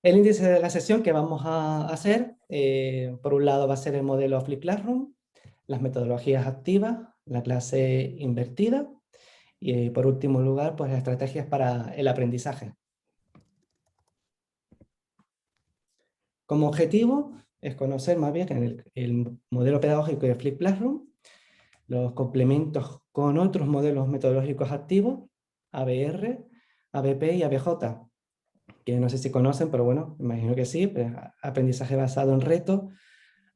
El índice de la sesión que vamos a hacer, por un lado va a ser el modelo Flip Classroom, las metodologías activas, la clase invertida y por último lugar, pues estrategias para el aprendizaje. Como objetivo es conocer más bien el modelo pedagógico de Flip Classroom, los complementos con otros modelos metodológicos activos, ABR, ABP y ABJ, que no sé si conocen, pero bueno, imagino que sí, pues, aprendizaje basado en retos,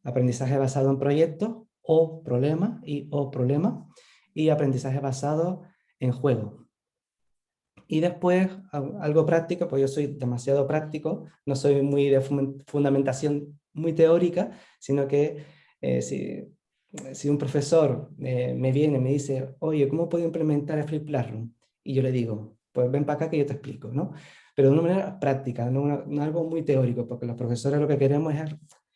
aprendizaje basado en proyectos o problemas y aprendizaje basado en juego. Y después, algo práctico, pues yo soy demasiado práctico, no soy muy de fundamentación muy teórica, sino que si un profesor me viene y me dice, oye, ¿cómo puedo implementar el Flip Classroom? Y yo le digo, pues ven para acá que yo te explico, ¿no? Pero de una manera práctica, no algo muy teórico, porque los profesores lo que queremos es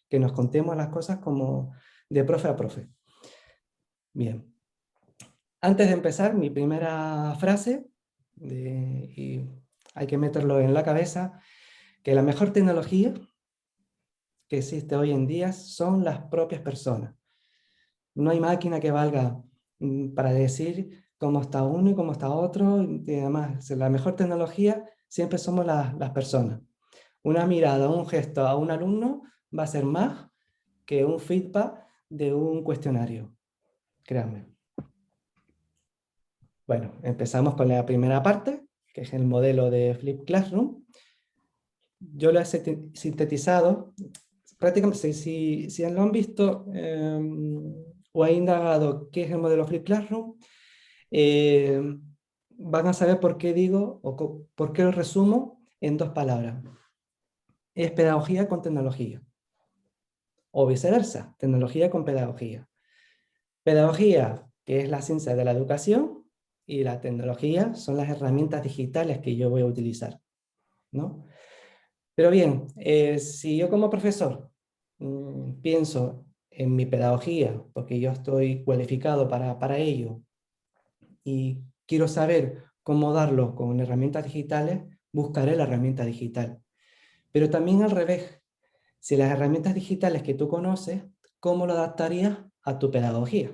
que nos contemos las cosas como de profe a profe. Bien. Antes de empezar, mi primera frase, y hay que meterlo en la cabeza, que la mejor tecnología que existe hoy en día son las propias personas. No hay máquina que valga para decir cómo está uno y cómo está otro, y además, la mejor tecnología siempre somos las personas. Una mirada, un gesto a un alumno va a ser más que un feedback de un cuestionario, créanme. Bueno, empezamos con la primera parte, que es el modelo de Flip Classroom. Yo lo he sintetizado, prácticamente, si lo han visto o han indagado qué es el modelo Flip Classroom, eh, van a saber por qué digo o por qué lo resumo en dos palabras. Es pedagogía con tecnología, o viceversa, tecnología con pedagogía. Pedagogía, que es la ciencia de la educación, y la tecnología son las herramientas digitales que yo voy a utilizar, ¿no? Pero bien, si yo como profesor pienso en mi pedagogía, porque yo estoy cualificado para ello, y quiero saber cómo darlo con herramientas digitales, buscaré la herramienta digital. Pero también al revés, si las herramientas digitales que tú conoces, ¿cómo lo adaptarías a tu pedagogía?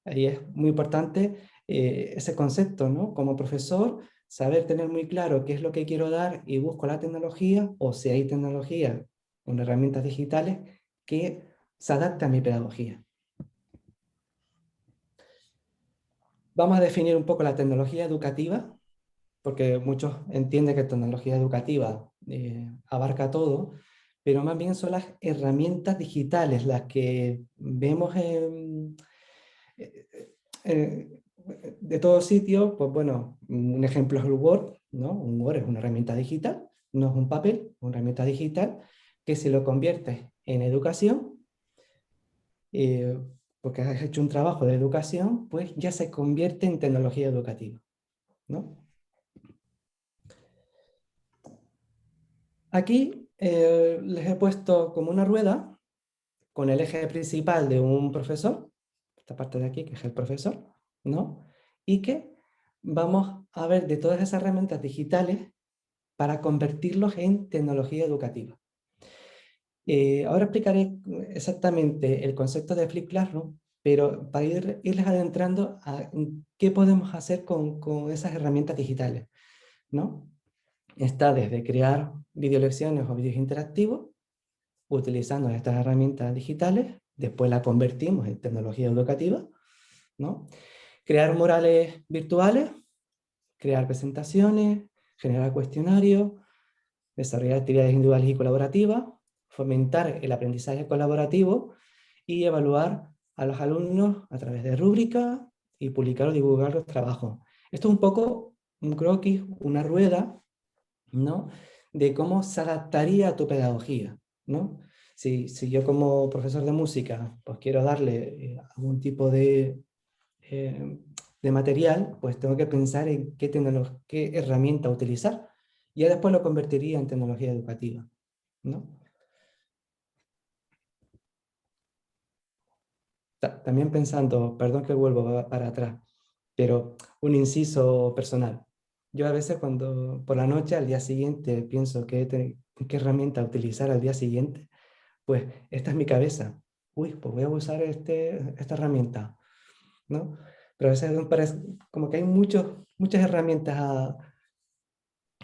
Ahí es muy importante ese concepto, ¿no? Como profesor, saber tener muy claro qué es lo que quiero dar y busco la tecnología, o si hay tecnología con herramientas digitales que se adapte a mi pedagogía. Vamos a definir un poco la tecnología educativa, porque muchos entienden que tecnología educativa abarca todo, pero más bien son las herramientas digitales las que vemos eh, eh, de todos sitios. Pues bueno, un ejemplo es el Word, ¿no? Un Word es una herramienta digital, no es un papel, es una herramienta digital que si lo conviertes en educación, eh, porque has hecho un trabajo de educación, pues ya se convierte en tecnología educativa, ¿no? Aquí les he puesto como una rueda con el eje principal de un profesor, esta parte de aquí que es el profesor, ¿no? Y que vamos a ver de todas esas herramientas digitales para convertirlos en tecnología educativa. Ahora explicaré exactamente el concepto de Flip Classroom, pero para irles adentrando a qué podemos hacer con esas herramientas digitales, ¿no? Está desde crear videolecciones o vídeos interactivos, utilizando estas herramientas digitales, después la convertimos en tecnología educativa, ¿no? Crear murales virtuales, crear presentaciones, generar cuestionarios, desarrollar actividades individuales y colaborativas, fomentar el aprendizaje colaborativo y evaluar a los alumnos a través de rúbricas y publicar o divulgar los trabajos. Esto es un poco un croquis, una rueda, ¿no? De cómo se adaptaría a tu pedagogía, ¿no? Si yo como profesor de música pues quiero darle algún tipo eh, de material, pues tengo que pensar en qué herramienta utilizar. Y ya después lo convertiría en tecnología educativa, ¿no? También pensando, perdón que vuelvo para atrás, pero un inciso personal. Yo a veces cuando por la noche al día siguiente pienso qué herramienta utilizar al día siguiente, pues esta es mi cabeza. Uy, pues voy a usar esta herramienta, ¿no? Pero a veces me parece como que hay muchas herramientas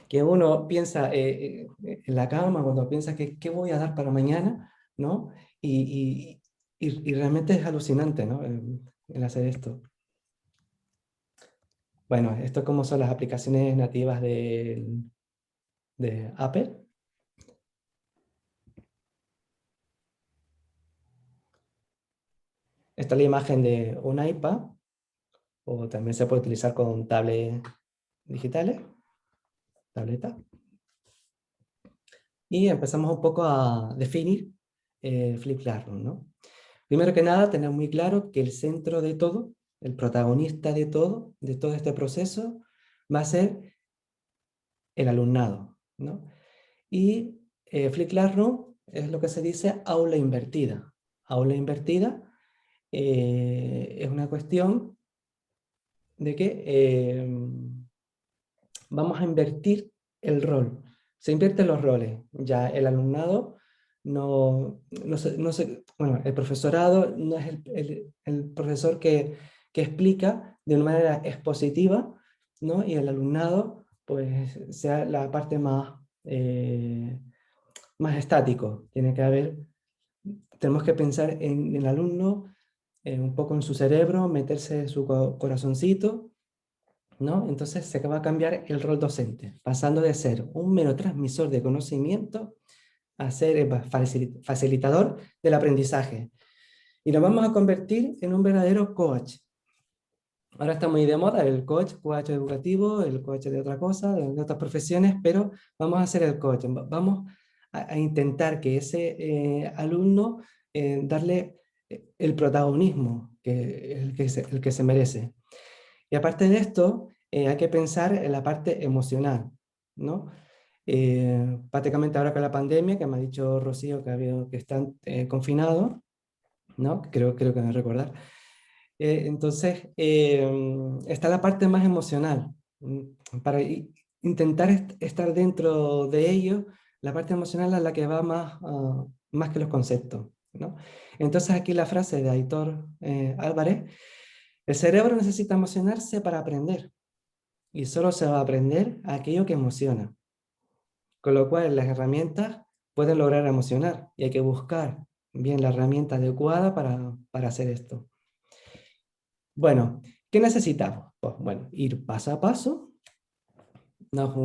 que uno piensa en la cama, cuando piensa que qué voy a dar para mañana, ¿no? Y realmente es alucinante, ¿no? El hacer esto. Bueno, esto como son las aplicaciones nativas de Apple. Esta es la imagen de un iPad, o también se puede utilizar con tablets digitales, tableta. Y empezamos un poco a definir Flip Classroom, ¿no? Primero que nada, tener muy claro que el centro de todo, el protagonista de todo este proceso, va a ser el alumnado, ¿no? Y Flip Classroom es lo que se dice aula invertida. Aula invertida es una cuestión de que vamos a invertir el rol. Se invierten los roles. Ya el alumnado bueno, el profesorado no es el profesor que explica de una manera expositiva, ¿no? Y el alumnado, pues, sea la parte más estático. Tenemos que pensar en el alumno, un poco en su cerebro, meterse en su corazoncito, ¿no? Entonces se va a cambiar el rol docente, pasando de ser un mero transmisor de conocimiento a ser el facilitador del aprendizaje. Y nos vamos a convertir en un verdadero coach. Ahora está muy de moda el coach educativo, el coach de otra cosa, de otras profesiones, pero vamos a hacer el coach. Vamos a intentar que ese alumno darle el protagonismo el que se merece. Y aparte de esto, hay que pensar en la parte emocional, ¿no? Prácticamente ahora con la pandemia, que me ha dicho Rocío que están confinados, ¿no? Creo que me recordar. Entonces, está la parte más emocional. Para intentar estar dentro de ello, la parte emocional es la que va más que los conceptos, ¿no? Entonces aquí la frase de Aitor Álvarez: el cerebro necesita emocionarse para aprender, y solo se va a aprender aquello que emociona. Con lo cual las herramientas pueden lograr emocionar, y hay que buscar bien la herramienta adecuada para hacer esto. Bueno, ¿qué necesitamos? Pues bueno, ir paso a paso. No es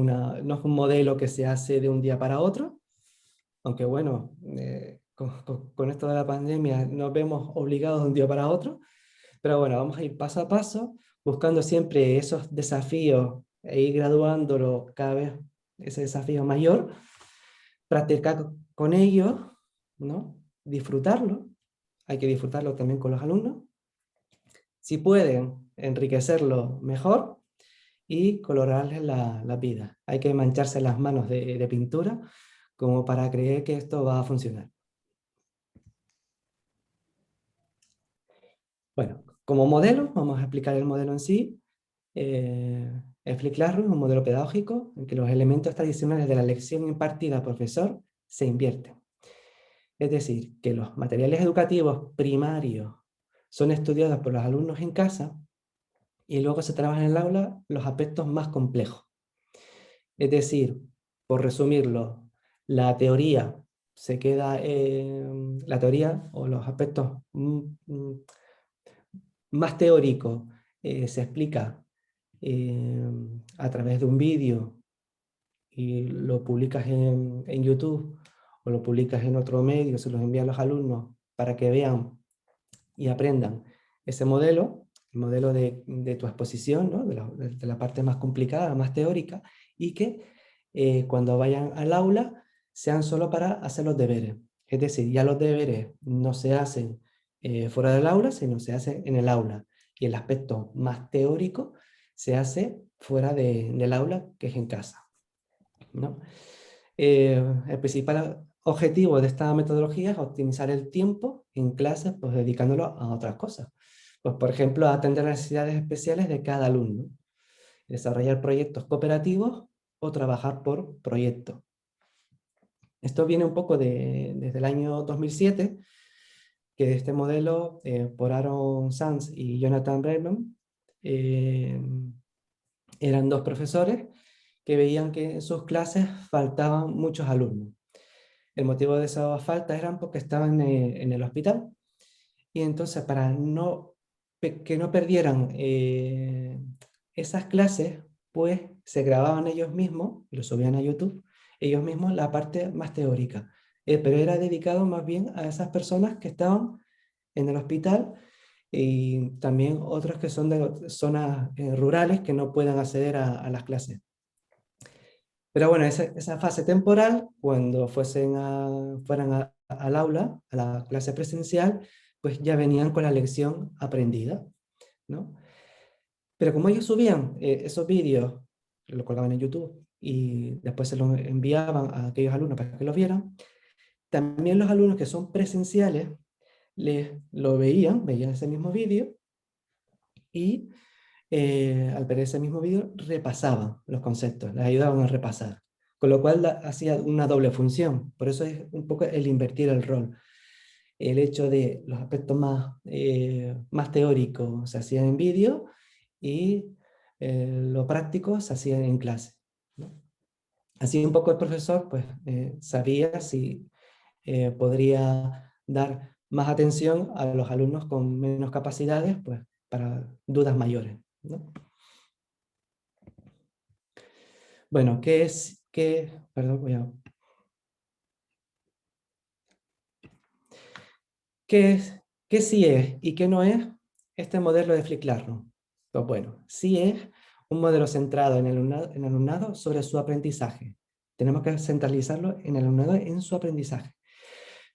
un modelo que se hace de un día para otro, aunque bueno, con esto de la pandemia nos vemos obligados de un día para otro, pero bueno, vamos a ir paso a paso, buscando siempre esos desafíos e ir graduándolo cada vez, ese desafío mayor, practicar con ellos, ¿no? Disfrutarlo, hay que disfrutarlo también con los alumnos, si pueden enriquecerlo mejor, y colorarles la vida. Hay que mancharse las manos de pintura como para creer que esto va a funcionar. Bueno, como modelo, vamos a explicar el modelo en sí. El Flip Classroom es un modelo pedagógico en que los elementos tradicionales de la lección impartida al profesor se invierten. Es decir, que los materiales educativos primarios son estudiados por los alumnos en casa, y luego se trabajan en el aula los aspectos más complejos. Es decir, por resumirlo, la teoría se queda, la teoría o los aspectos más teóricos se explica a través de un vídeo, y lo publicas en YouTube o lo publicas en otro medio, se los envías a los alumnos para que vean y aprendan ese modelo, el modelo de tu exposición, ¿no? de la parte más complicada, más teórica, y que cuando vayan al aula sean solo para hacer los deberes. Es decir, ya los deberes no se hacen fuera del aula, sino se hacen en el aula. Y el aspecto más teórico se hace fuera del aula, que es en casa, ¿no? El principal objetivo de esta metodología es optimizar el tiempo en clases, pues dedicándolo a otras cosas. Pues, por ejemplo, a atender las necesidades especiales de cada alumno. desarrollar proyectos cooperativos o trabajar por proyectos. Esto viene un poco desde el año 2007, que este modelo, por Aaron Sanz y Jonathan Brennan, eran dos profesores que veían que en sus clases faltaban muchos alumnos. El motivo de esa falta eran porque estaban en el hospital, y entonces para que no perdieran esas clases, pues se grababan ellos mismos, y lo subían a YouTube, ellos mismos la parte más teórica. Pero era dedicado más bien a esas personas que estaban en el hospital, y también otros que son de zonas rurales que no puedan acceder a las clases. Pero bueno, esa fase temporal, cuando fueran al aula, a la clase presencial, pues ya venían con la lección aprendida, ¿no? Pero como ellos subían esos vídeos, lo colgaban en YouTube y después se los enviaban a aquellos alumnos para que los vieran, también los alumnos que son presenciales lo veían ese mismo vídeo, y al ver ese mismo vídeo repasaban los conceptos, les ayudaban a repasar. Con lo cual hacía una doble función. Por eso es un poco el invertir el rol. El hecho de los aspectos más teóricos se hacían en vídeo, y lo práctico se hacía en clase, ¿no? Así un poco el profesor pues, sabía si podría dar más atención a los alumnos con menos capacidades, pues para dudas mayores, ¿no? Bueno, perdón, ¿qué qué sí es y qué no es este modelo de Flick Classroom? Pues bueno, sí es un modelo centrado en el alumnado sobre su aprendizaje. Tenemos que centralizarlo en el alumnado, en su aprendizaje.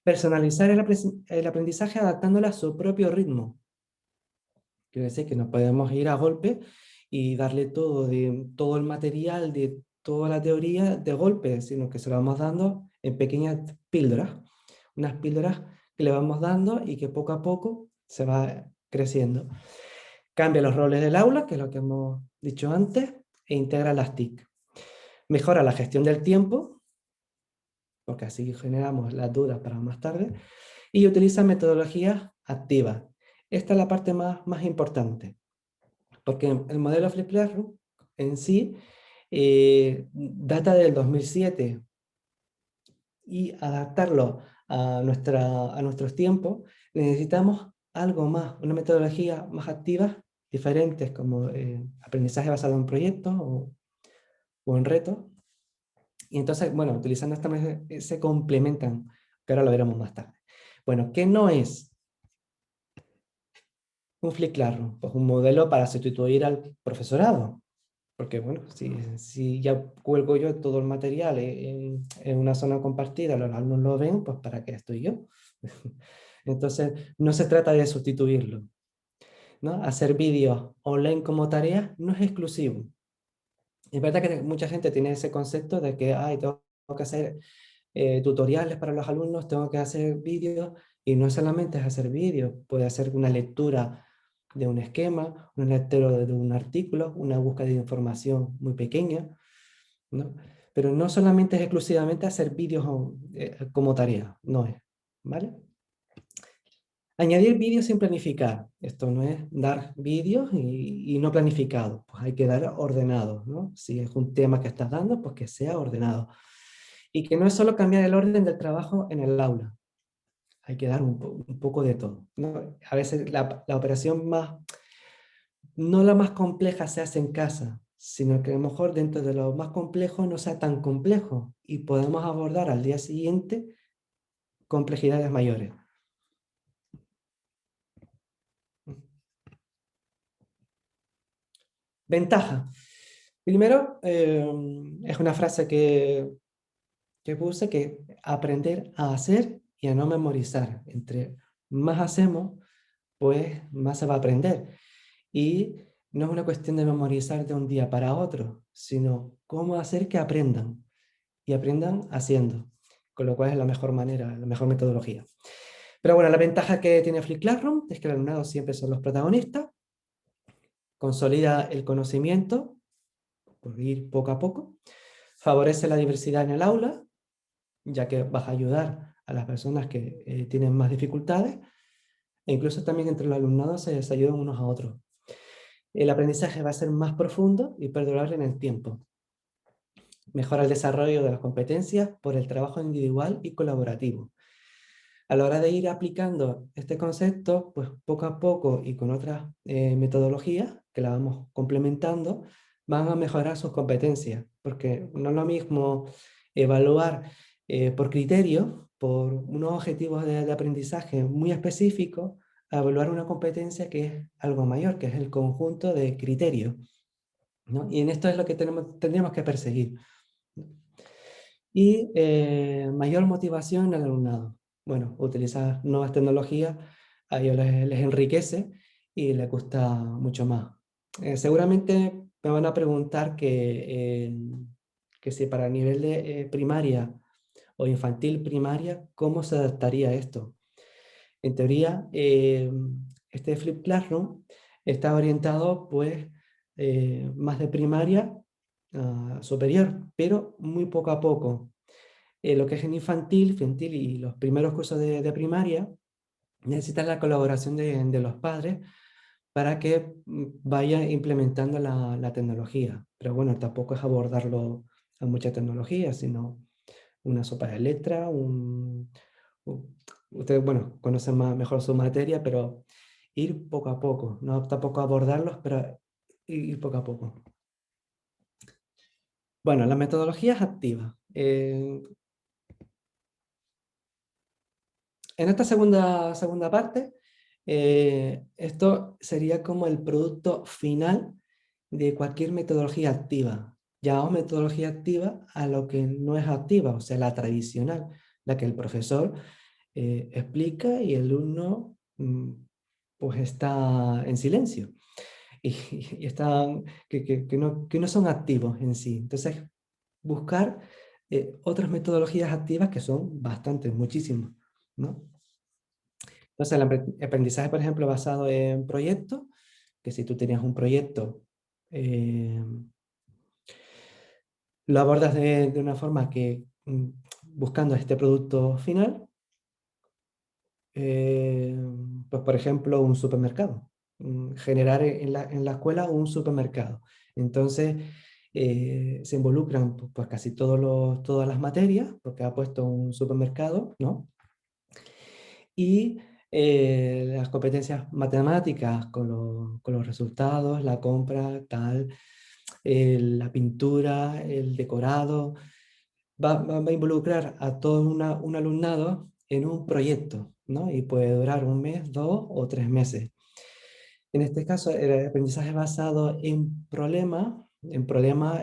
Personalizar el aprendizaje adaptándolo a su propio ritmo. Quiere decir que no podemos ir a golpe y darle todo el material de toda la teoría de golpe, sino que se lo vamos dando en pequeñas píldoras. Unas píldoras que le vamos dando y que poco a poco se va creciendo. Cambia los roles del aula, que es lo que hemos dicho antes, e integra las TIC. Mejora la gestión del tiempo, porque así generamos las dudas para más tarde, y utiliza metodologías activas. Esta es la parte más importante, porque el modelo Flip Classroom en sí data del 2007, y adaptarlo a nuestros tiempos necesitamos algo más, una metodología más activa, diferentes como aprendizaje basado en proyectos o en retos. Y entonces, bueno, utilizando esta se complementan, que ahora lo veremos más tarde. Bueno, ¿qué no es un Flip Classroom? Pues un modelo para sustituir al profesorado. Porque bueno, si ya cuelgo yo todo el material en una zona compartida, los alumnos lo ven, pues ¿para qué estoy yo? Entonces, no se trata de sustituirlo, ¿no? Hacer vídeos online como tarea no es exclusivo. Es verdad que mucha gente tiene ese concepto de que ay, tengo que hacer tutoriales para los alumnos, tengo que hacer vídeos, y no solamente es hacer vídeos, puede hacer una lectura de un esquema, una lectura de un artículo, una búsqueda de información muy pequeña, ¿no? Pero no solamente es exclusivamente hacer vídeos como tarea, no es, ¿vale? Añadir vídeos sin planificar. Esto no es dar vídeos y no planificados, pues hay que dar ordenados, ¿no? Si es un tema que estás dando, pues que sea ordenado. Y que no es solo cambiar el orden del trabajo en el aula, hay que dar un poco de todo, ¿no? A veces la operación no la más compleja se hace en casa, sino que a lo mejor dentro de lo más complejo no sea tan complejo y podemos abordar al día siguiente complejidades mayores. Ventaja. Primero, es una frase que puse, que aprender a hacer y a no memorizar. Entre más hacemos, pues más se va a aprender. Y no es una cuestión de memorizar de un día para otro, sino cómo hacer que aprendan. Y aprendan haciendo. Con lo cual es la mejor manera, la mejor metodología. Pero bueno, la ventaja que tiene Flip Classroom es que el alumnado siempre son los protagonistas, consolida el conocimiento por ir poco a poco. Favorece la diversidad en el aula, ya que vas a ayudar a las personas que tienen más dificultades, e incluso también entre los alumnados se ayudan unos a otros. El aprendizaje va a ser más profundo y perdurable en el tiempo. Mejora el desarrollo de las competencias por el trabajo individual y colaborativo. A la hora de ir aplicando este concepto, pues poco a poco y con otras metodologías que la vamos complementando, van a mejorar sus competencias, porque no es lo mismo evaluar por criterios, por unos objetivos de aprendizaje muy específicos, a evaluar una competencia que es algo mayor, que es el conjunto de criterios, ¿no? Y en esto es lo que tendríamos que perseguir. Y mayor motivación en el alumnado. Bueno, utilizar nuevas tecnologías a ellos les enriquece y les gusta mucho más. Seguramente me van a preguntar que si para nivel de primaria o infantil primaria, ¿cómo se adaptaría esto? En teoría, este Flip Classroom está orientado pues más de primaria a superior, pero muy poco a poco. Lo que es en infantil y los primeros cursos de primaria, necesitan la colaboración de los padres para que vaya implementando la tecnología. Pero bueno, tampoco es abordarlo a mucha tecnología, sino una sopa de letras, ustedes, bueno, conocen mejor su materia, pero ir poco a poco, no tampoco abordarlos, pero ir poco a poco. Bueno, las metodologías activas. En esta segunda parte, esto sería como el producto final de cualquier metodología activa. Llamamos metodología activa a lo que no es activa, o sea, la tradicional, la que el profesor explica y el alumno pues está en silencio y están, que no son activos en sí. Entonces, buscar otras metodologías activas que son bastantes, muchísimas, ¿no? Entonces, el aprendizaje, por ejemplo, basado en proyectos, que si tú tenías un proyecto, eh, lo abordas de una forma que, buscando este producto final, eh, pues por ejemplo, un supermercado, generar en la escuela un supermercado. Entonces, se involucran pues, casi todas las materias, porque ha puesto un supermercado, ¿no? Y las competencias matemáticas con los resultados, la compra, tal, la pintura, el decorado, va a involucrar a todo un alumnado en un proyecto, ¿no? Y puede durar un mes, 2 o 3 meses. En este caso, el aprendizaje basado en problema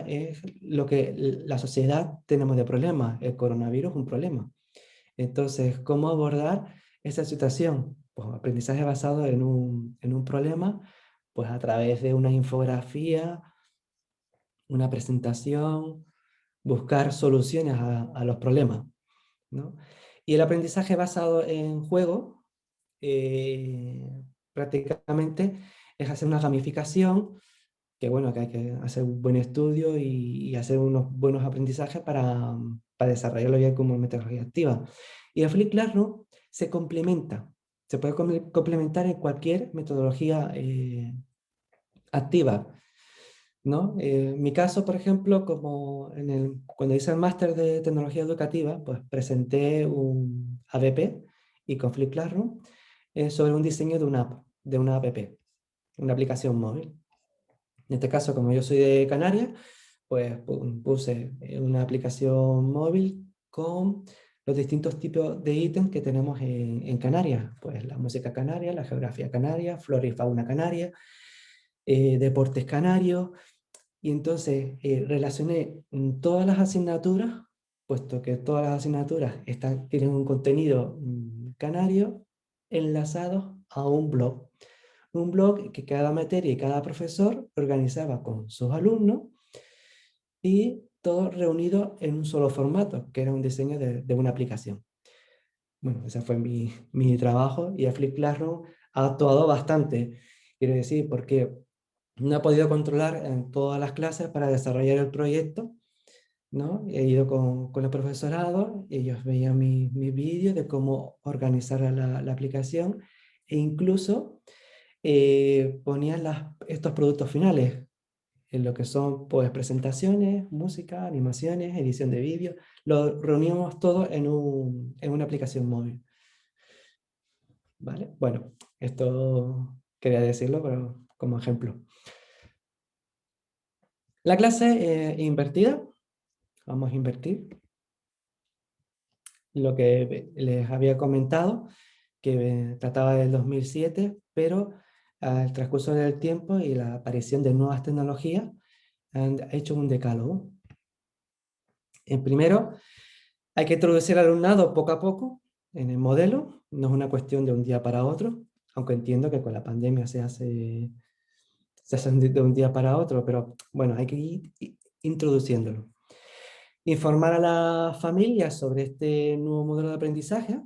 es lo que la sociedad tenemos de problema. El coronavirus es un problema. Entonces, ¿cómo abordar esa situación? Pues aprendizaje basado en un problema, pues a través de una infografía, una presentación, buscar soluciones a los problemas, ¿no? Y el aprendizaje basado en juego, prácticamente es hacer una gamificación, que bueno, que hay que hacer un buen estudio y hacer unos buenos aprendizajes para desarrollarlo ya como metodología activa. Y el Flip Classroom se complementa, se puede complementar en cualquier metodología activa, ¿no? En mi caso, por ejemplo, como cuando hice el máster de tecnología educativa, pues presenté un ABP y con Flip Classroom sobre un diseño de una app, una aplicación móvil. En este caso, como yo soy de Canarias, pues puse una aplicación móvil con los distintos tipos de ítems que tenemos en Canarias, pues la música canaria, la geografía canaria, flora y fauna canaria, deportes canarios, y entonces relacioné todas las asignaturas, puesto que todas las asignaturas tienen un contenido canario, enlazados a un blog. Un blog que cada materia y cada profesor organizaba con sus alumnos y todo reunido en un solo formato, que era un diseño de una aplicación. Bueno, ese fue mi trabajo y el Flip Classroom ha actuado bastante, quiero decir, porque no he podido controlar en todas las clases para desarrollar el proyecto, ¿no? He ido con el profesorado, ellos veían mi vídeo de cómo organizar la aplicación, e incluso ponían estos productos finales, en lo que son pues presentaciones, música, animaciones, edición de vídeo, lo reuníamos todo en una aplicación móvil, ¿vale? Bueno, esto quería decirlo, pero como ejemplo. La clase invertida, vamos a invertir lo que les había comentado, que trataba del 2007, pero al transcurso del tiempo y la aparición de nuevas tecnologías han hecho un decálogo. En primero, hay que introducir al alumnado poco a poco en el modelo, no es una cuestión de un día para otro, aunque entiendo que con la pandemia se hace de un día para otro, pero bueno, hay que ir introduciéndolo. Informar a la familia sobre este nuevo modelo de aprendizaje,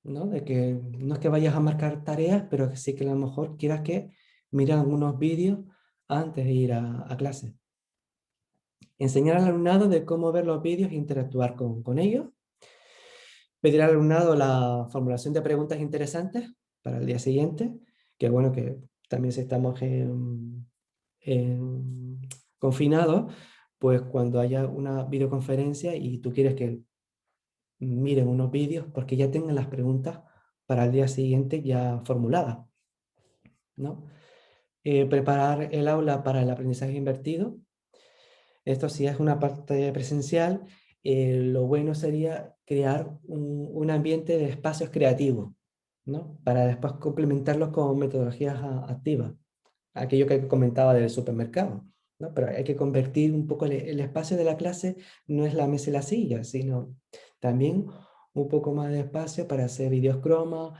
¿no? De que no es que vayas a marcar tareas, pero que sí que a lo mejor quieras que miren algunos vídeos antes de ir a clase. Enseñar al alumnado de cómo ver los vídeos e interactuar con ellos. Pedir al alumnado la formulación de preguntas interesantes para el día siguiente, que bueno que también si estamos confinados, pues cuando haya una videoconferencia y tú quieres que miren unos vídeos, porque ya tengan las preguntas para el día siguiente ya formuladas, ¿no? Preparar el aula para el aprendizaje invertido. Esto sí es una parte presencial. Lo bueno sería crear un ambiente de espacios creativos, ¿no? Para después complementarlos con metodologías activas. Aquello que comentaba del supermercado, ¿no? Pero hay que convertir un poco el espacio de la clase, no es la mesa y la silla, sino también un poco más de espacio para hacer videos croma,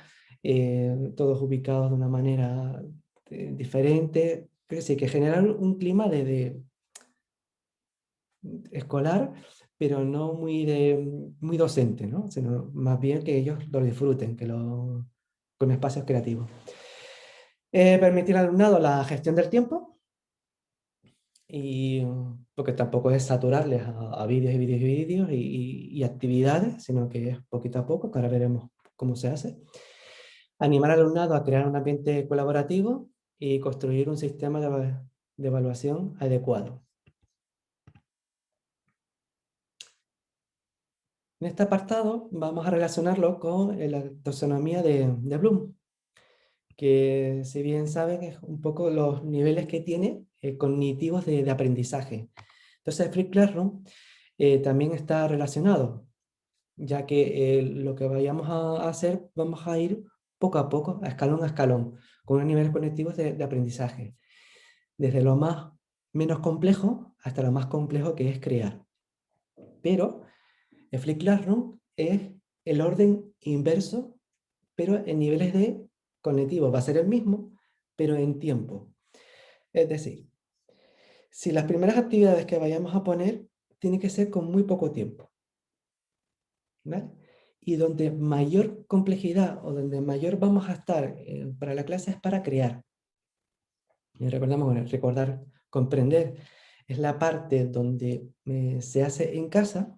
todos ubicados de una manera diferente. Es decir, que generar un clima de escolar, pero no muy docente, ¿no? Sino más bien que ellos lo disfruten, con espacios creativos. Permitir al alumnado la gestión del tiempo, y porque tampoco es saturarles a vídeos y vídeos y vídeos y actividades, sino que es poquito a poco, que ahora veremos cómo se hace. Animar al alumnado a crear un ambiente colaborativo y construir un sistema de evaluación adecuado. En este apartado vamos a relacionarlo con la taxonomía de Bloom, que si bien saben es un poco los niveles que tiene cognitivos de aprendizaje. Entonces, Free Classroom también está relacionado, ya que lo que vayamos a hacer, vamos a ir poco a escalón, con unos niveles cognitivos de aprendizaje, desde lo más menos complejo hasta lo más complejo que es crear. Pero el Flip Classroom es el orden inverso, pero en niveles de cognitivo. Va a ser el mismo, pero en tiempo. Es decir, si las primeras actividades que vayamos a poner tienen que ser con muy poco tiempo, ¿vale? Y donde mayor complejidad o donde mayor vamos a estar para la clase es para crear. Y recordamos, recordar, comprender es la parte donde se hace en casa,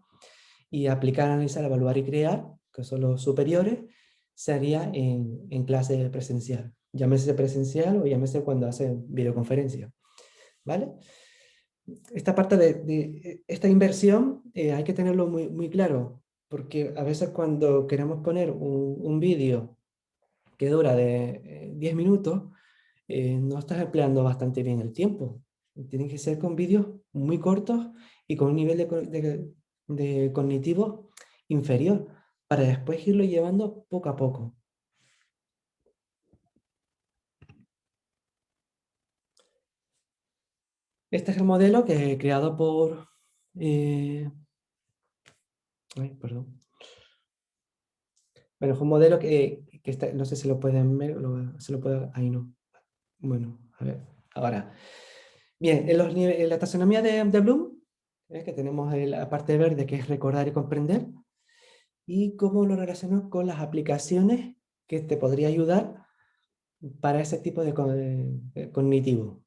y aplicar, analizar, evaluar y crear, que son los superiores, se haría en clase presencial. Llámese presencial o llámese cuando hacen videoconferencia, ¿vale? Esta parte de esta inversión hay que tenerlo muy claro, porque a veces cuando queremos poner un vídeo que dura de 10 minutos, no estás empleando bastante bien el tiempo. Tienen que ser con vídeos muy cortos y con un nivel de cognitivo inferior, para después irlo llevando poco a poco. Este es el modelo que he creado por... perdón. Bueno, es un modelo que está, no sé si lo pueden ver, se lo puedo, ahí no. Bueno, a ver, ahora. Bien, en la taxonomía de Bloom, que tenemos la parte verde que es recordar y comprender, y cómo lo relaciono con las aplicaciones que te podría ayudar para ese tipo de cognitivo.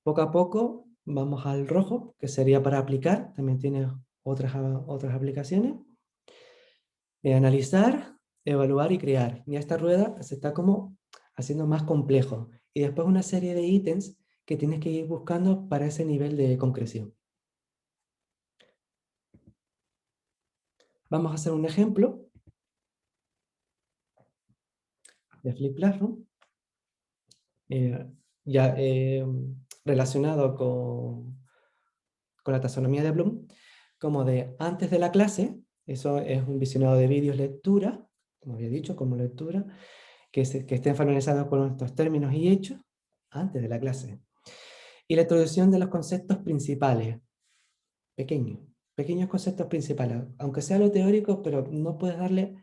Poco a poco vamos al rojo, que sería para aplicar, también tiene otras aplicaciones. Analizar, evaluar y crear. Y esta rueda se está como haciendo más complejo. Y después una serie de ítems que tienes que ir buscando para ese nivel de concreción. Vamos a hacer un ejemplo de Flip Classroom, eh, ya relacionado con la taxonomía de Bloom, como de antes de la clase. Eso es un visionado de vídeos lectura, como había dicho, como lectura, que estén familiarizados con estos términos y hechos antes de la clase. Y la introducción de los conceptos principales, pequeños, pequeños conceptos principales, aunque sea lo teórico, pero no puedes darle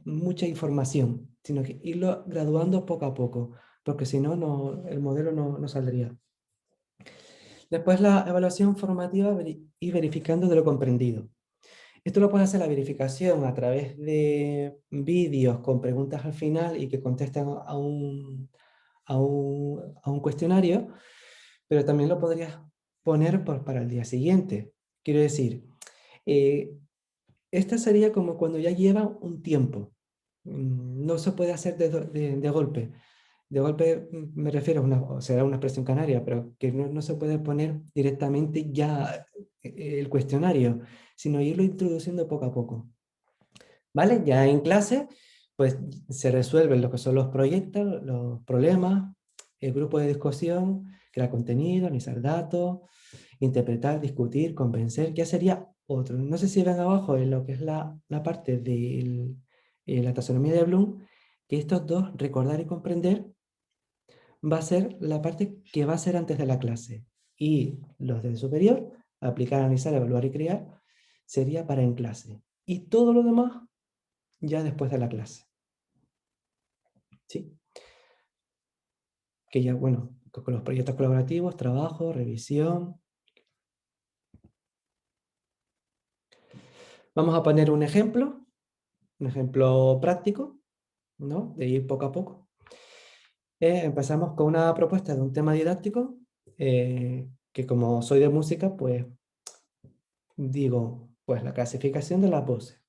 mucha información, sino que irlo graduando poco a poco, porque si no, el modelo no saldría. Después la evaluación formativa y verificando de lo comprendido. Esto lo puede hacer la verificación a través de vídeos con preguntas al final y que contestan a un cuestionario, pero también lo podrías poner para el día siguiente. Quiero decir, eh, esta sería como cuando ya lleva un tiempo. No se puede hacer de golpe. De golpe me refiero a será una expresión canaria, pero que no se puede poner directamente ya el cuestionario, sino irlo introduciendo poco a poco. ¿Vale? Ya en clase, pues se resuelven lo que son los proyectos, los problemas, el grupo de discusión, crear contenido, analizar datos, interpretar, discutir, convencer. Ya sería otro. No sé si ven abajo en lo que es la parte de la taxonomía de Bloom, que estos dos, recordar y comprender, va a ser la parte que va a ser antes de la clase. Y los del superior, aplicar, analizar, evaluar y crear, sería para en clase. Y todo lo demás ya después de la clase. ¿Sí? Que ya, bueno, con los proyectos colaborativos, trabajo, revisión. Vamos a poner un ejemplo práctico, ¿no? De ir poco a poco. Empezamos con una propuesta de un tema didáctico, que como soy de música, pues digo, pues la clasificación de las voces.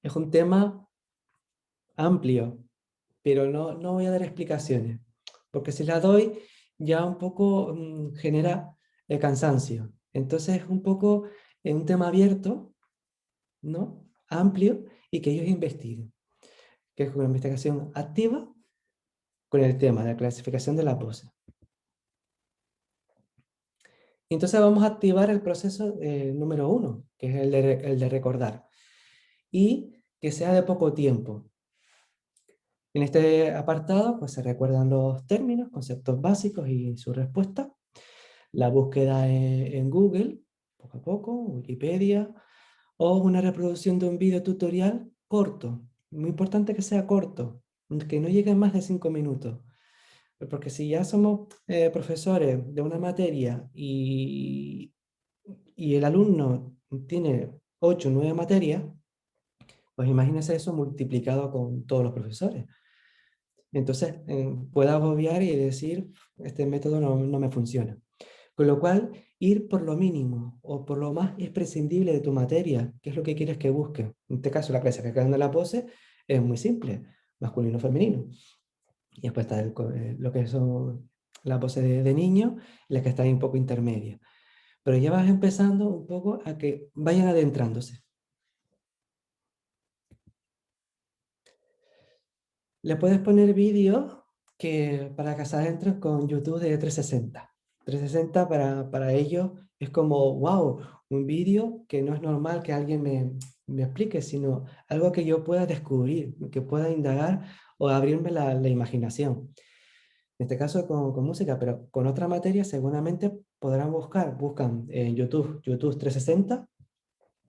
Es un tema amplio, pero no voy a dar explicaciones, porque si las doy ya un poco genera cansancio. Entonces es un poco un tema abierto, ¿no? Amplio, y que ellos investiguen, que es una investigación activa con el tema de la clasificación de las voces. Entonces vamos a activar el proceso número 1, que es el de recordar, y que sea de poco tiempo. En este apartado pues, se recuerdan los términos, conceptos básicos y su respuesta, la búsqueda en Google, poco a poco, Wikipedia, o una reproducción de un video tutorial corto. Muy importante que sea corto, que no llegue a más de 5 minutos. Porque si ya somos profesores de una materia y el alumno tiene 8 o 9 materias, pues imagínense eso multiplicado con todos los profesores. Entonces puede agobiar y decir, este método no me funciona. Con lo cual, ir por lo mínimo o por lo más imprescindible de tu materia, que es lo que quieres que busque. En este caso, la clasificación de la pose es muy simple, masculino-femenino. Y después está lo que son la pose de niño y la que está ahí un poco intermedia. Pero ya vas empezando un poco a que vayan adentrándose. Le puedes poner vídeos para que se adentren con YouTube de 360. 360 para ellos es como, wow, un vídeo que no es normal que alguien me explique, sino algo que yo pueda descubrir, que pueda indagar o abrirme la imaginación. En este caso con música, pero con otra materia seguramente podrán buscan en YouTube 360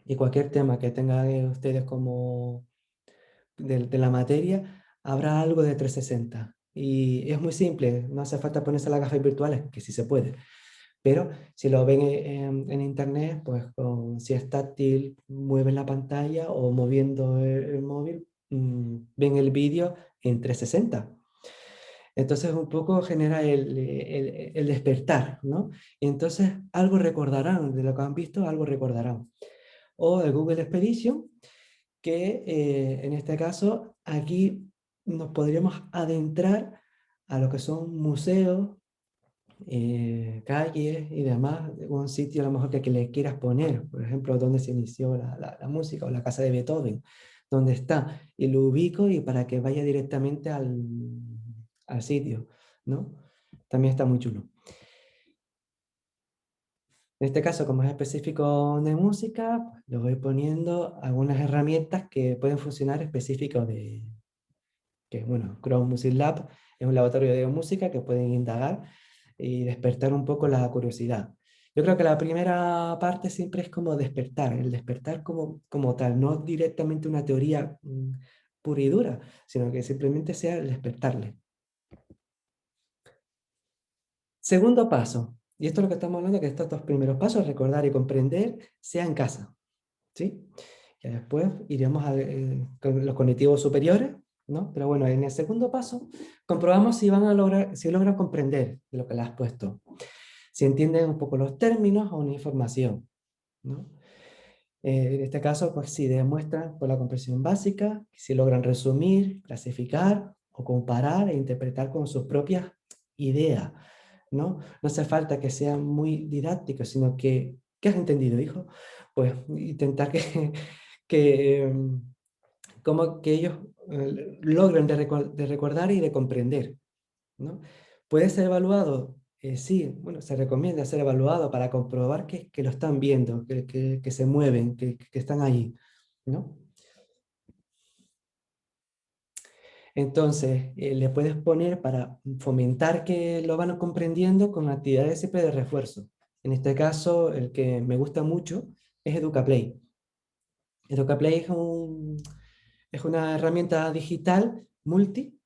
y cualquier tema que tengan ustedes como de la materia, habrá algo de 360. Y es muy simple, no hace falta ponerse las gafas virtuales, que sí se puede. Pero si lo ven en internet, pues si es táctil, mueven la pantalla o moviendo el móvil, ven el vídeo en 360. Entonces un poco genera el despertar, ¿no? Y entonces algo recordarán, de lo que han visto, algo recordarán. O el Google Expedition, que en este caso aquí nos podríamos adentrar a lo que son museos, calles y demás, un sitio a lo mejor que le quieras poner, por ejemplo, donde se inició la música o la casa de Beethoven, donde está, y lo ubico y para que vaya directamente al sitio, ¿no? También está muy chulo. En este caso, como es específico de música, pues, le voy poniendo algunas herramientas que pueden funcionar específicos que bueno, Chrome Music Lab es un laboratorio de música que pueden indagar y despertar un poco la curiosidad. Yo creo que la primera parte siempre es como despertar, el despertar como tal, no directamente una teoría pura y dura, sino que simplemente sea el despertarle. Segundo paso, y esto es lo que estamos hablando, que estos dos primeros pasos, recordar y comprender, sea en casa, ¿sí? Ya después iremos con los cognitivos superiores, ¿no? Pero bueno, en el segundo paso comprobamos si van a lograr, si logran comprender lo que le has puesto, si entienden un poco los términos o una información, ¿no? En este caso, pues si demuestran por la comprensión básica, si logran resumir, clasificar o comparar e interpretar con sus propias ideas, ¿no? No hace falta que sean muy didácticos, sino que, ¿qué has entendido, hijo? Pues intentar que, como que ellos logren de recordar y de comprender, ¿no? Puede ser evaluado, sí, bueno, se recomienda ser evaluado para comprobar que lo están viendo, que se mueven, que están ahí, ¿no? Entonces, le puedes poner para fomentar que lo van comprendiendo con actividades siempre de refuerzo. En este caso, el que me gusta mucho es EducaPlay. EducaPlay es una herramienta digital multi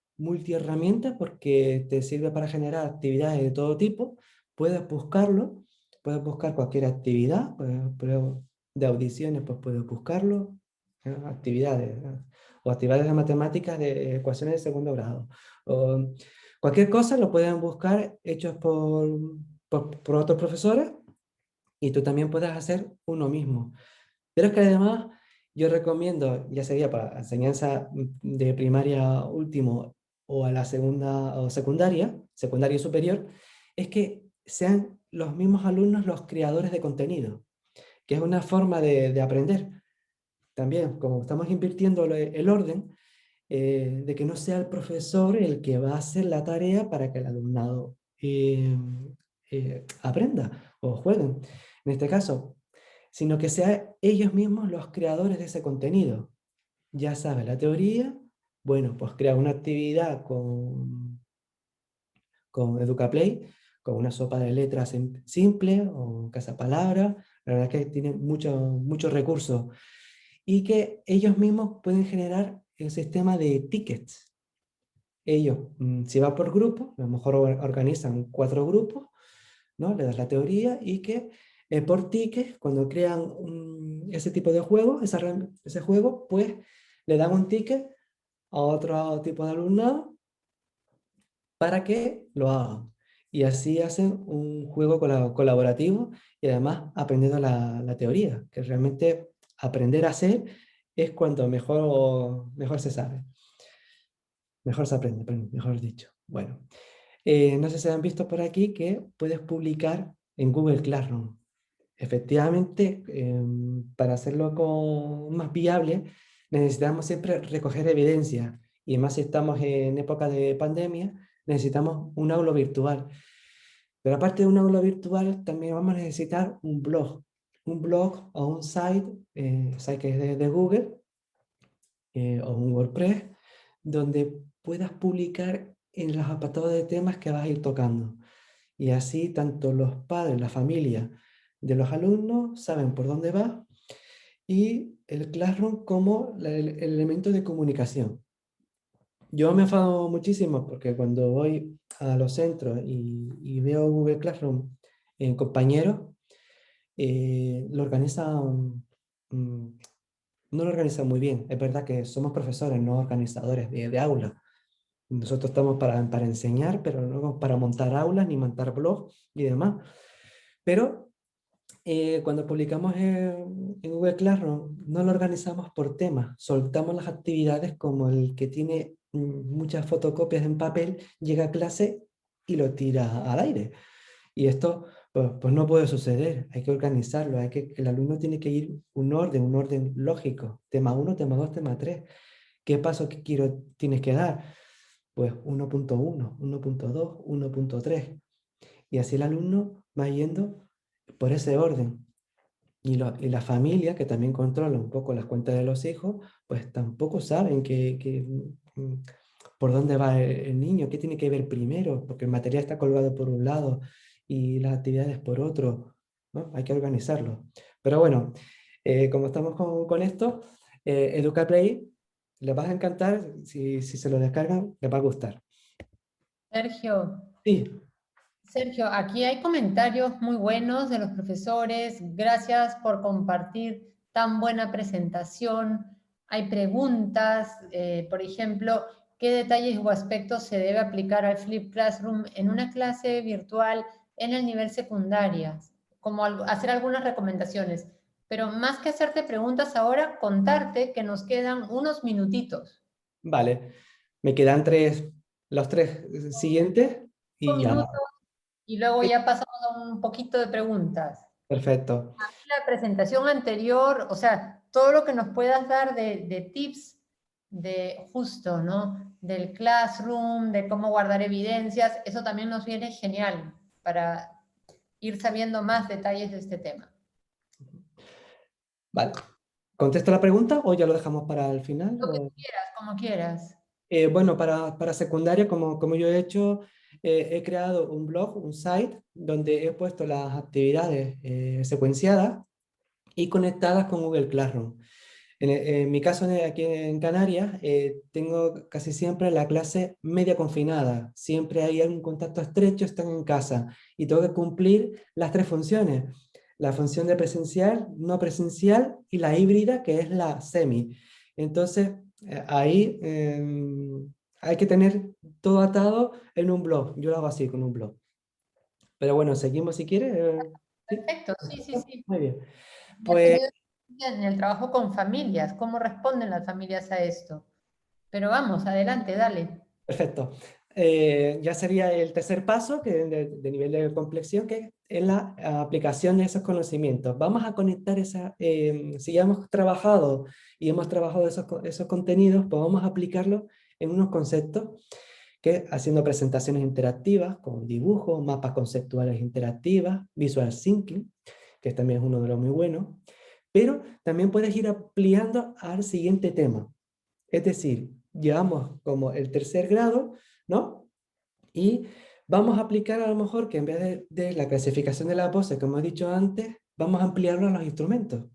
herramienta porque te sirve para generar actividades de todo tipo. Puedes buscarlo, puedes buscar cualquier actividad, de audiciones, pues puedes buscarlo, actividades, o actividades de matemáticas de ecuaciones de segundo grado. O cualquier cosa lo pueden buscar hechos por otros profesores y tú también puedes hacer uno mismo. Pero es que además yo recomiendo, ya sería para enseñanza de primaria último o a la segunda o secundaria y superior, es que sean los mismos alumnos los creadores de contenido, que es una forma de aprender. También, como estamos invirtiendo el orden, de que no sea el profesor el que va a hacer la tarea para que el alumnado aprenda o jueguen, en este caso, sino que sean ellos mismos los creadores de ese contenido. Ya sabes la teoría, bueno, pues crea una actividad con EducaPlay, con una sopa de letras simple o palabra. La verdad es que tiene muchos recursos y que ellos mismos pueden generar el sistema de tickets. Ellos, si va por grupo, a lo mejor organizan 4 grupos, ¿no? Le das la teoría y que por tickets, cuando crean ese tipo de juego, ese juego, pues le dan un ticket a otro tipo de alumnado para que lo hagan. Y así hacen un juego colaborativo y además aprendiendo la teoría, que realmente aprender a hacer es cuanto mejor se sabe. Mejor se aprende, perdón, mejor dicho. Bueno, no sé si han visto por aquí que puedes publicar en Google Classroom. Efectivamente, para hacerlo más viable, necesitamos siempre recoger evidencia. Y más si estamos en época de pandemia, necesitamos un aula virtual. Pero aparte de un aula virtual, también vamos a necesitar un blog o un site que es de Google, o un WordPress, donde puedas publicar en los apartados de temas que vas a ir tocando. Y así tanto los padres, la familia de los alumnos saben por dónde va y el Classroom como el elemento de comunicación. Yo me enfado muchísimo porque cuando voy a los centros y veo Google Classroom en compañeros, lo organizan, no lo organizan muy bien. Es verdad que somos profesores, no organizadores de aula, Nosotros estamos para enseñar, pero no para montar aulas ni montar blogs y demás. Pero cuando publicamos en Google Classroom, no lo organizamos por temas, soltamos las actividades como el que tiene muchas fotocopias en papel, llega a clase y lo tira al aire. Y esto pues no puede suceder, hay que organizarlo, el alumno tiene que ir un orden lógico, tema 1, tema 2, tema 3. ¿Qué paso tienes que dar? Pues 1.1, 1.2, 1.3. Y así el alumno va yendo por ese orden. Y la familia, que también controla un poco las cuentas de los hijos, pues tampoco saben por dónde va el niño, qué tiene que ver primero, porque el material está colgado por un lado y las actividades por otro, ¿no? Hay que organizarlo. Pero bueno, como estamos con esto, EducaPlay les va a encantar, si se lo descargan, les va a gustar. Sergio, Sí, Sergio, aquí hay comentarios muy buenos de los profesores. Gracias por compartir tan buena presentación. Hay preguntas, por ejemplo, ¿qué detalles o aspectos se debe aplicar al Flip Classroom en una clase virtual en el nivel secundaria? Como hacer algunas recomendaciones. Pero más que hacerte preguntas ahora, contarte que nos quedan unos minutitos. vale. Me quedan los tres siguientes y ya. Minutos y luego ya pasamos a un poquito de preguntas. Perfecto. La presentación anterior, o sea, todo lo que nos puedas dar de tips de justo, ¿no? Del classroom, de cómo guardar evidencias, eso también nos viene genial para ir sabiendo más detalles de este tema. Vale. ¿Contesto la pregunta o ya lo dejamos para el final? Lo que quieras, como quieras. Bueno, para secundaria, como yo he hecho, he creado un blog, un site, donde he puesto las actividades secuenciadas y conectadas con Google Classroom. En mi caso, aquí en Canarias, tengo casi siempre la clase media confinada. Siempre hay un contacto estrecho, están en casa y tengo que cumplir las tres funciones. La función de presencial, no presencial y la híbrida, que es la semi. Entonces, ahí hay que tener todo atado en un blog. Yo lo hago así, con un blog. Pero bueno, seguimos si quieres. ¿Sí? Perfecto, sí, sí, sí. Muy bien. Ya has Pues tenido en el trabajo con familias, ¿cómo responden las familias a esto? Pero vamos, adelante, dale. perfecto. Ya sería el tercer paso, que de nivel de complexión, que es la aplicación de esos conocimientos. Vamos a conectar si ya hemos trabajado y hemos trabajado esos contenidos, pues vamos a aplicarlos en unos conceptos, que haciendo presentaciones interactivas con dibujos, mapas conceptuales interactivas, visual thinking, que también es uno de los muy buenos, pero también puedes ir ampliando al siguiente tema. Es decir, llevamos como el tercer grado, ¿no? Y vamos a aplicar a lo mejor que en vez de la clasificación de las voces, como he dicho antes, vamos a ampliarlo a los instrumentos.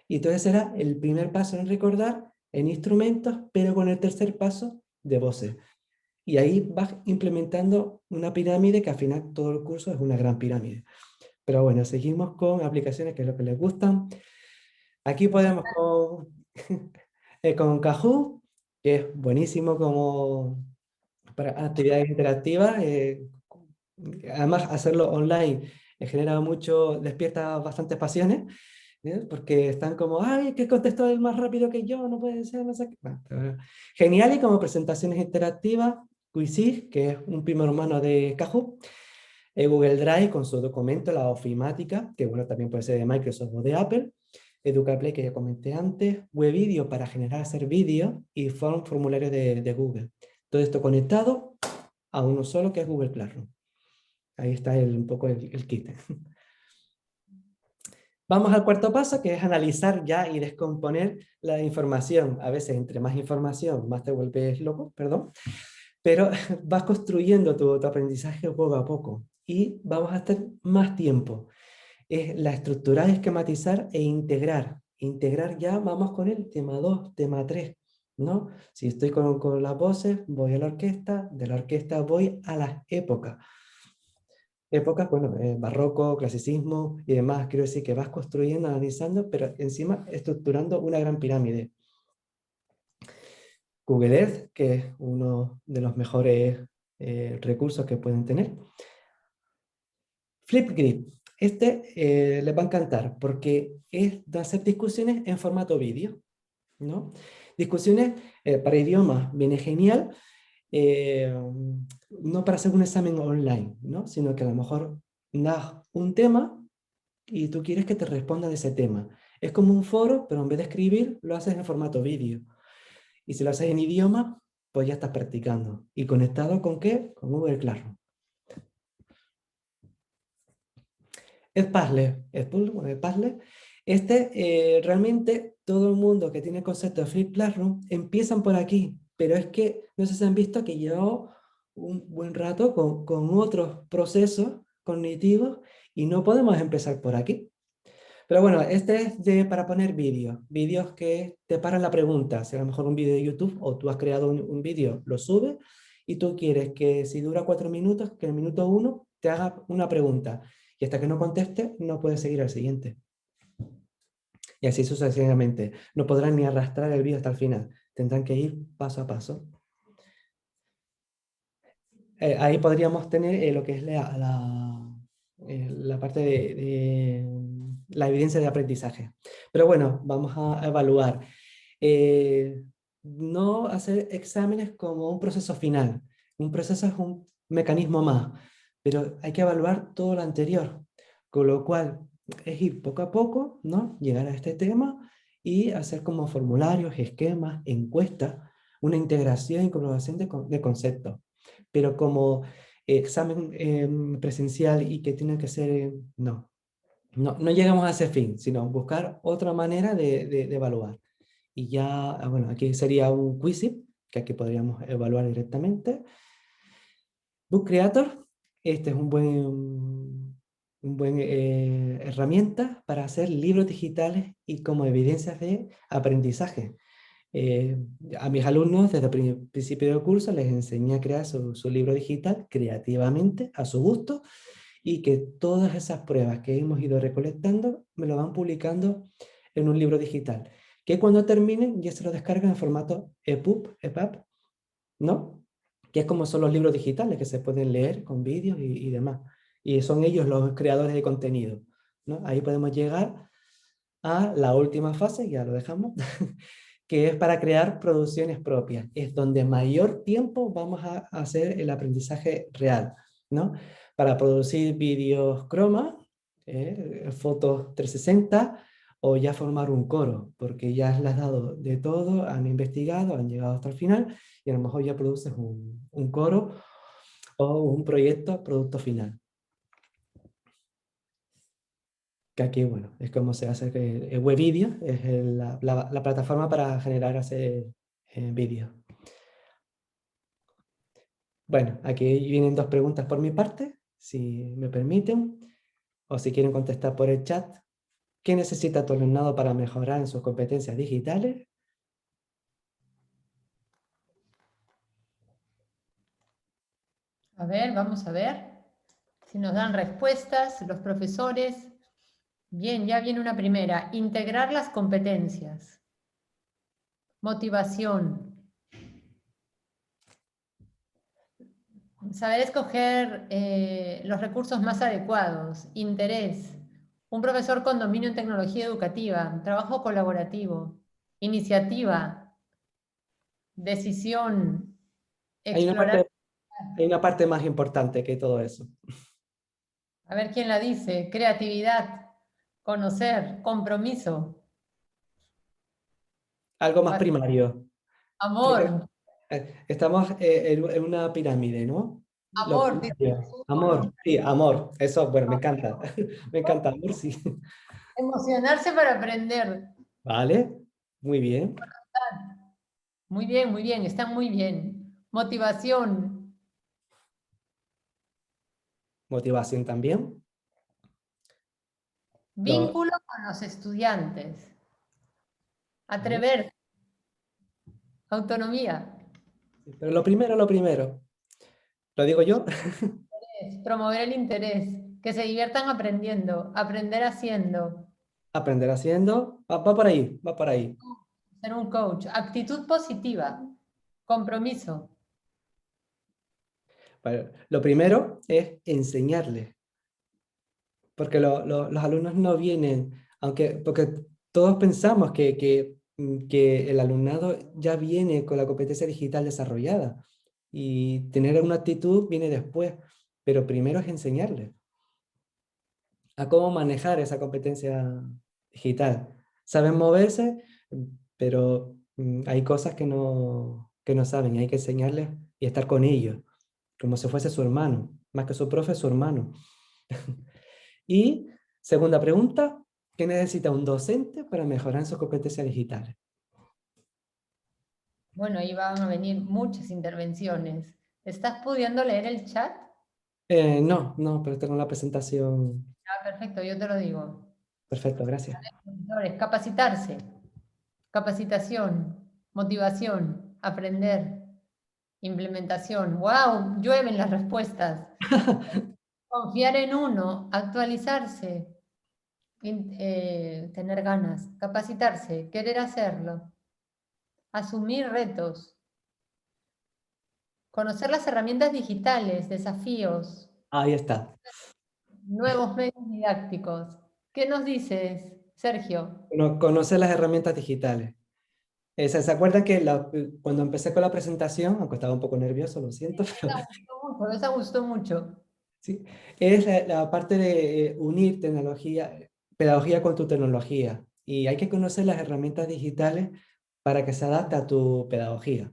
Y entonces será el primer paso en recordar en instrumentos, pero con el tercer paso de voces. Y ahí vas implementando una pirámide que al final todo el curso es una gran pirámide. Pero bueno, seguimos con aplicaciones que es lo que les gustan. Aquí podemos con Kahoot, que es buenísimo como para actividades interactivas. Además, hacerlo online genera mucho, despierta bastantes pasiones, porque están como, ay, que contestó él más rápido que yo, no puede ser, no sé qué. Bueno, genial, y como presentaciones interactivas, Quizzes, que es un primo hermano de Kahoot, Google Drive con su documento, la ofimática, que bueno, también puede ser de Microsoft o de Apple, EducaPlay, que ya comenté antes, Webidio para generar, hacer vídeos, y formulario de Google. Todo esto conectado a uno solo, que es Google Classroom. Ahí está un poco el kit. Vamos al cuarto paso, que es analizar ya y descomponer la información. A veces, entre más información, más te vuelves loco, perdón, pero vas construyendo tu aprendizaje poco a poco y vamos a estar más tiempo. La estructurar, esquematizar e integrar. Integrar, ya vamos con el tema 2, tema 3, ¿no? Si estoy con las voces, voy a la orquesta, de la orquesta voy a las épocas. Épocas, bueno, barroco, clasicismo y demás. Quiero decir que vas construyendo, analizando, pero encima estructurando una gran pirámide. Google Earth, que es uno de los mejores recursos que pueden tener. Flipgrid, les va a encantar porque es de hacer discusiones en formato vídeo, ¿no? Discusiones para idiomas viene genial, eh, no para hacer un examen online, ¿no? Sino que a lo mejor das un tema y tú quieres que te responda de ese tema. Es como un foro, pero en vez de escribir, lo haces en formato vídeo. Y si lo haces en idioma, pues ya estás practicando. ¿Y conectado con qué? Con Google Classroom. Padlet. Realmente todo el mundo que tiene concepto de Flip Classroom empiezan por aquí, pero es que no sé si han visto que llevo un buen rato con otros procesos cognitivos y no podemos empezar por aquí. Pero bueno, para poner vídeos que te paran la pregunta. Si a lo mejor un vídeo de YouTube o tú has creado un vídeo, lo subes y tú quieres que si dura 4 minutos, que en el minuto 1 te haga una pregunta. Y hasta que no conteste, no puedes seguir al siguiente. Y así sucesivamente. No podrán ni arrastrar el vídeo hasta el final. Tendrán que ir paso a paso. Ahí podríamos tener lo que es la parte de la evidencia de aprendizaje. Pero bueno, vamos a evaluar. No hacer exámenes como un proceso final. Un proceso es un mecanismo más, pero hay que evaluar todo lo anterior. Con lo cual, es ir poco a poco, ¿no? Llegar a este tema y hacer como formularios, esquemas, encuestas, una integración y comprobación de conceptos. Pero como examen presencial y que tiene que ser, no llegamos a ese fin, sino buscar otra manera de evaluar. Y ya, bueno, aquí sería un Quizip, que aquí podríamos evaluar directamente. Book Creator, este es un buen herramienta para hacer libros digitales y como evidencias de aprendizaje. A mis alumnos desde el principio del curso les enseñé a crear su libro digital creativamente, a su gusto, y que todas esas pruebas que hemos ido recolectando me lo van publicando en un libro digital, que cuando terminen ya se lo descargan en formato EPUB, ¿no? Que es como son los libros digitales que se pueden leer con vídeos y demás. Y son ellos los creadores de contenido, ¿no? Ahí podemos llegar a la última fase, ya lo dejamos, que es para crear producciones propias. Es donde mayor tiempo vamos a hacer el aprendizaje real, ¿no? Para producir vídeos croma, fotos 360 o ya formar un coro, porque ya les has dado de todo, han investigado, han llegado hasta el final y a lo mejor ya produces un coro o un proyecto, producto final. Que aquí, bueno, es como se hace que el Webidia, es la plataforma para generar vídeos. Bueno, aquí vienen 2 preguntas por mi parte, si me permiten, o si quieren contestar por el chat. ¿Qué necesita tu alumnado para mejorar en sus competencias digitales? A ver, vamos a ver si nos dan respuestas los profesores. Bien, ya viene una primera. Integrar las competencias. Motivación. Saber escoger los recursos más adecuados. Interés. Un profesor con dominio en tecnología educativa. Trabajo colaborativo. Iniciativa. Decisión. Hay una Explorar. parte, hay una parte más importante que todo eso. A ver quién la dice. Creatividad. Conocer. Compromiso. Algo más primario. Amor. Estamos en una pirámide, ¿no? Lo Amor, dice primario. Jesús. Amor, sí, amor. Eso, bueno, me encanta. Me encanta, amor, sí. Emocionarse para aprender. Vale, muy bien. Muy bien, están muy bien. Motivación. Motivación también. Lo- Vínculo con los estudiantes. ¿vale? Atrever. Autonomía. Pero lo primero. ¿Lo digo yo? Promover el interés. Que se diviertan aprendiendo. Aprender haciendo. Aprender haciendo. Va por ahí, va por ahí. Ser un coach. Actitud positiva. Compromiso. Bueno, lo primero es enseñarles, porque los alumnos no vienen, porque todos pensamos que el alumnado ya viene con la competencia digital desarrollada y tener una actitud viene después, pero primero es enseñarles a cómo manejar esa competencia digital. Saben moverse, pero hay cosas que no saben y hay que enseñarles y estar con ellos, como si fuese su hermano, más que su profe, su hermano. Y segunda pregunta, ¿qué necesita un docente para mejorar sus competencias digitales? Bueno, ahí van a venir muchas intervenciones. ¿Estás pudiendo leer el chat? No, no, pero tengo la presentación. Ah, perfecto, yo te lo digo. Perfecto, gracias. Profesores, capacitarse, capacitación, motivación, aprender, implementación. ¡Wow! Llueven las respuestas. Confiar en uno, actualizarse, tener ganas, capacitarse, querer hacerlo, asumir retos, conocer las herramientas digitales, desafíos, Ahí está. nuevos medios didácticos. ¿Qué nos dices, Sergio? Conocer las herramientas digitales. ¿Se acuerdan que cuando empecé con la presentación, aunque estaba un poco nervioso, lo siento, pero Esa gustó mucho. sí, es la parte de unir tecnología, pedagogía con tu tecnología. Y hay que conocer las herramientas digitales para que se adapte a tu pedagogía.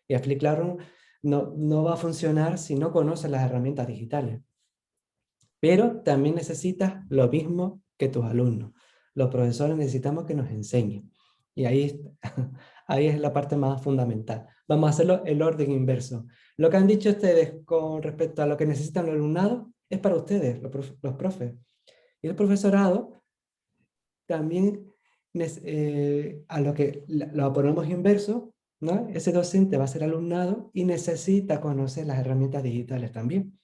Y Flip Classroom no va a funcionar si no conoces las herramientas digitales. Pero también necesitas lo mismo que tus alumnos. Los profesores necesitamos que nos enseñen. Y ahí, ahí es la parte más fundamental. Vamos a hacerlo el orden inverso. Lo que han dicho ustedes con respecto a lo que necesitan los alumnados es para ustedes, los profes. Y el profesorado también, a lo que lo ponemos inverso, ¿no? Ese docente va a ser alumnado y necesita conocer las herramientas digitales también.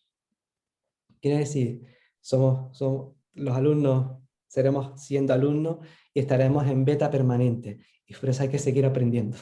Quiere decir, los alumnos, seremos siendo alumnos y estaremos en beta permanente. Y por eso hay que seguir aprendiendo.